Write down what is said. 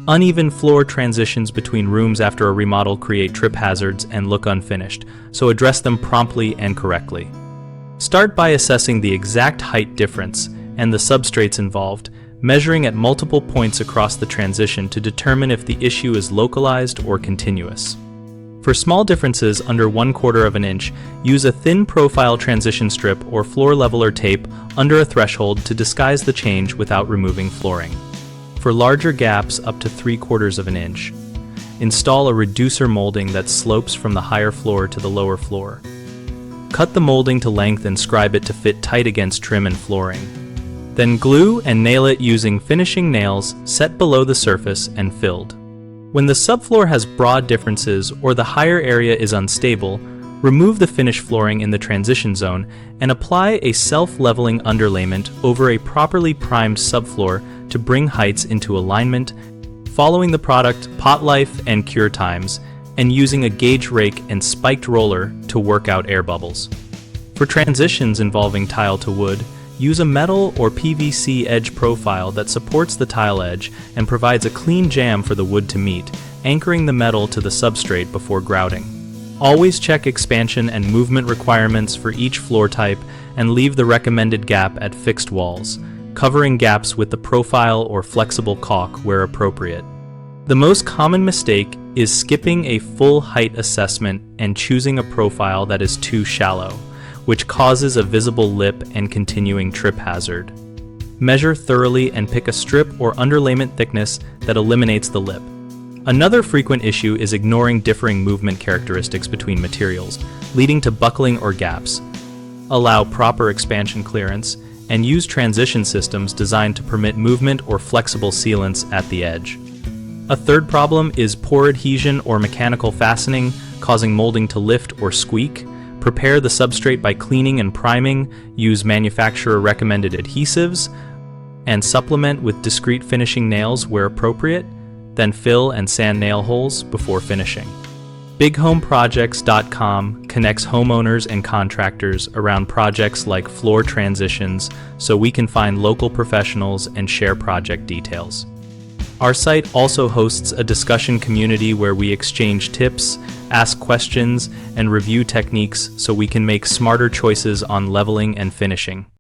Uneven floor transitions between rooms after a remodel create trip hazards and look unfinished, so address them promptly and correctly. Start by assessing the exact height difference and the substrates involved, measuring at multiple points across the transition to determine if the issue is localized or continuous. For small differences under 1/4 of an inch, use a thin profile transition strip or floor leveler tape under a threshold to disguise the change without removing flooring. For larger gaps up to 3/4 of an inch, install a reducer molding that slopes from the higher floor to the lower floor. Cut the molding to length and scribe it to fit tight against trim and flooring. Then glue and nail it using finishing nails set below the surface and filled. When the subfloor has broad differences or the higher area is unstable, remove the finished flooring in the transition zone and apply a self-leveling underlayment over a properly primed subfloor to bring heights into alignment, following the product pot life and cure times, and using a gauge rake and spiked roller to work out air bubbles. For transitions involving tile to wood, use a metal or PVC edge profile that supports the tile edge and provides a clean jamb for the wood to meet, anchoring the metal to the substrate before grouting. Always check expansion and movement requirements for each floor type and leave the recommended gap at fixed walls, covering gaps with the profile or flexible caulk where appropriate. The most common mistake is skipping a full height assessment and choosing a profile that is too shallow, which causes a visible lip and continuing trip hazard. Measure thoroughly and pick a strip or underlayment thickness that eliminates the lip. Another frequent issue is ignoring differing movement characteristics between materials, leading to buckling or gaps. Allow proper expansion clearance and use transition systems designed to permit movement or flexible sealants at the edge. A third problem is poor adhesion or mechanical fastening, causing molding to lift or squeak. Prepare the substrate by cleaning and priming, use manufacturer-recommended adhesives, and supplement with discrete finishing nails where appropriate, then fill and sand nail holes before finishing. BigHomeProjects.com connects homeowners and contractors around projects like floor transitions so we can find local professionals and share project details. Our site also hosts a discussion community where we exchange tips, ask questions, and review techniques so we can make smarter choices on leveling and finishing.